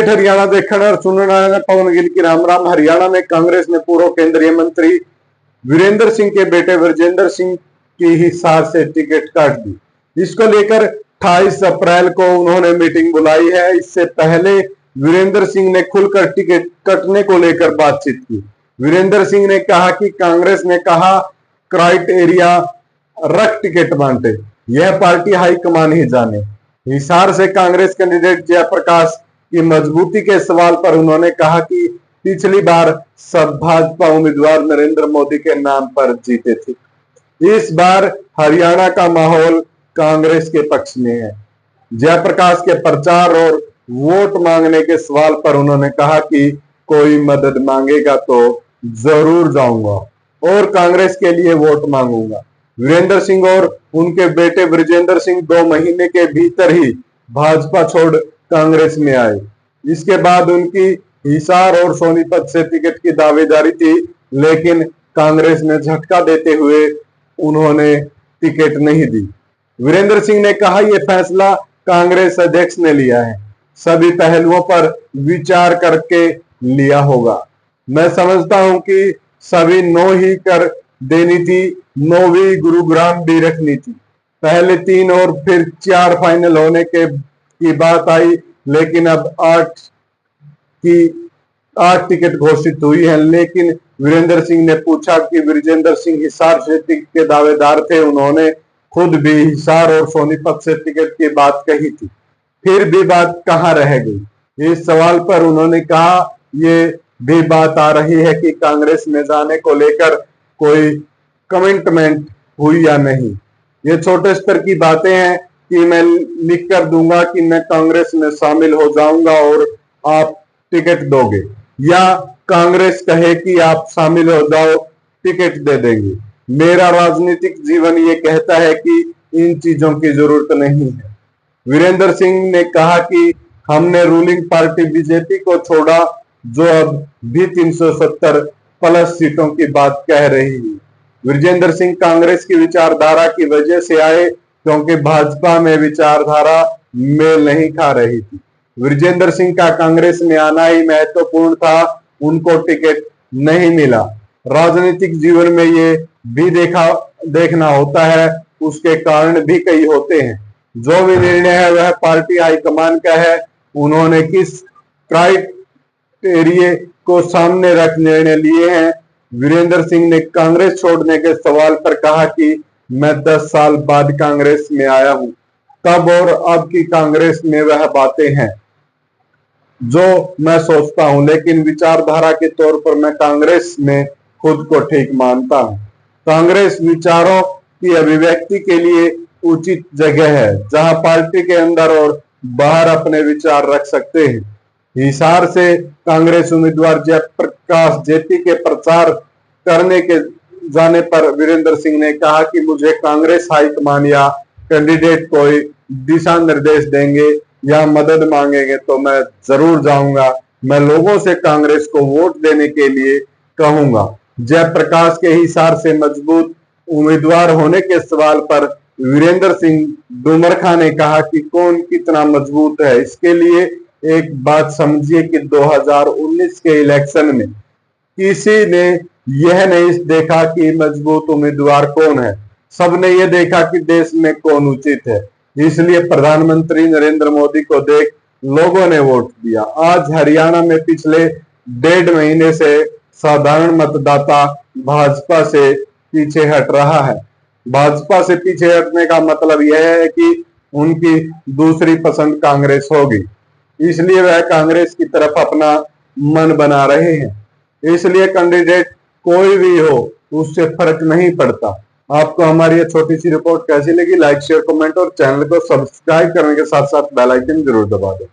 State Haryana देखने और सुनने वाले पवन गिल की राम राम। हरियाणा में कांग्रेस ने पूर्व केंद्रीय मंत्री वीरेंद्र सिंह के बेटे विजेंद्र सिंह की हिसार से टिकट काट दी। इसको लेकर 28 अप्रैल को उन्होंने मीटिंग बुलाई है। इससे पहले वीरेंद्र सिंह ने खुलकर टिकट कटने को लेकर बातचीत की। वीरेंद्र सिंह ने कहा कि कांग्रेस ने कहा क्राइटेरिया रख टिकट बांटे, यह पार्टी हाईकमान ही जाने। हिसार से कांग्रेस कैंडिडेट जयप्रकाश की मजबूती के सवाल पर उन्होंने कहा कि पिछली बार सब भाजपा उम्मीदवार नरेंद्र मोदी के नाम पर जीते थे, इस बार हरियाणा का माहौल कांग्रेस के पक्ष में है। जयप्रकाश के प्रचार और वोट मांगने के सवाल पर उन्होंने कहा कि कोई मदद मांगेगा तो जरूर जाऊंगा और कांग्रेस के लिए वोट मांगूंगा। वीरेंद्र सिंह और उनके बेटे विजेंद्र सिंह 2 महीने के भीतर ही भाजपा छोड़ कांग्रेस में आए। इसके बाद उनकी हिसार और सोनीपत से टिकट की दावेदारी थी, लेकिन कांग्रेस ने झटका देते हुए उन्होंने टिकट नहीं दी। वीरेंद्र सिंह ने कहा यह फैसला कांग्रेस अध्यक्ष ने लिया है, सभी पहलुओं पर विचार करके लिया होगा। मैं समझता हूं कि सभी नो ही कर देनी थी, नो भी गुरुग्राम भी रखनी थी। पहले 3 और फिर 4 फाइनल होने की बात आई, लेकिन अब 8 टिकट घोषित हुई है। लेकिन वीरेंद्र सिंह ने पूछा कि विजेंद्र सिंह हिसार से टिकट के दावेदार थे, उन्होंने खुद भी हिसार और सोनीपत से टिकट की बात कही थी, फिर भी बात कहां रह गई। इस सवाल पर उन्होंने कहा ये भी बात आ रही है कि कांग्रेस में जाने को लेकर कोई कमिटमेंट हुई या नहीं। ये छोटे स्तर की बातें हैं कि मैं लिख कर दूंगा कि मैं कांग्रेस में शामिल हो जाऊंगा और आप टिकट दोगे, या कांग्रेस कहे कि आप शामिल हो जाओ टिकट दे देंगे। मेरा राजनीतिक जीवन ये कहता है कि इन चीजों की जरूरत नहीं है। वीरेंद्र सिंह ने कहा कि हमने रूलिंग पार्टी बीजेपी को छोड़ा, जो अब भी 370 प्लस सीटों की बात कह रही है। विजेंद्र सिंह कांग्रेस की विचारधारा की वजह से आए, क्योंकि भाजपा में विचारधारा मेल नहीं खा रही थी। विजेंद्र सिंह का कांग्रेस में आना ही महत्वपूर्ण था, उनको टिकट नहीं मिला। राजनीतिक जीवन में ये भी देखना होता है, उसके कारण भी कई होते हैं। जो भी निर्णय है वह पार्टी हाईकमान का है। उन्होंने किस क्राइटेरिया को सामने रख निर्णय लिए हैं। वीरेंद्र सिंह ने कांग्रेस छोड़ने के सवाल पर कहा कि मैं 10 साल बाद कांग्रेस में आया हूं, तब और अब की कांग्रेस में वह बातें हैं जो मैं सोचता हूं, लेकिन विचारधारा के तौर पर मैं कांग्रेस में खुद को ठीक मानता हूं। कांग्रेस विचारों की अभिव्यक्ति के लिए उचित जगह है, जहां पार्टी के अंदर और बाहर अपने विचार रख सकते हैं। हिसार से कांग्रेस उम्मीदवार जयप्रकाश जेपी के प्रचार करने के जाने पर वीरेंद्र सिंह ने कहा कि मुझे कांग्रेस हाईकमान या कैंडिडेट कोई दिशा निर्देश देंगे या मदद मांगेंगे तो मैं जरूर जाऊंगा। मैं लोगों से कांग्रेस को वोट देने के लिए कहूंगा। जयप्रकाश के हिसार से मजबूत उम्मीदवार होने के सवाल पर वीरेंद्र सिंह डुमरखा ने कहा कि कौन कितना मजबूत है, इसके लिए एक बात समझिए कि 2019 के इलेक्शन में किसी ने यह नहीं देखा कि मजबूत उम्मीदवार कौन है, सबने यह देखा कि देश में कौन उचित है। इसलिए प्रधानमंत्री नरेंद्र मोदी को देख लोगों ने वोट दिया। आज हरियाणा में पिछले 1.5 महीने से साधारण मतदाता भाजपा से पीछे हट रहा है। भाजपा से पीछे हटने का मतलब यह है कि उनकी दूसरी पसंद कांग्रेस होगी, इसलिए वह कांग्रेस की तरफ अपना मन बना रहे हैं। इसलिए कैंडिडेट कोई भी हो, उससे फर्क नहीं पड़ता। आपको हमारी ये छोटी सी रिपोर्ट कैसी लगी? लाइक, शेयर, कमेंट और चैनल को सब्सक्राइब करने के साथ साथ बेल आइकन जरूर दबा दें।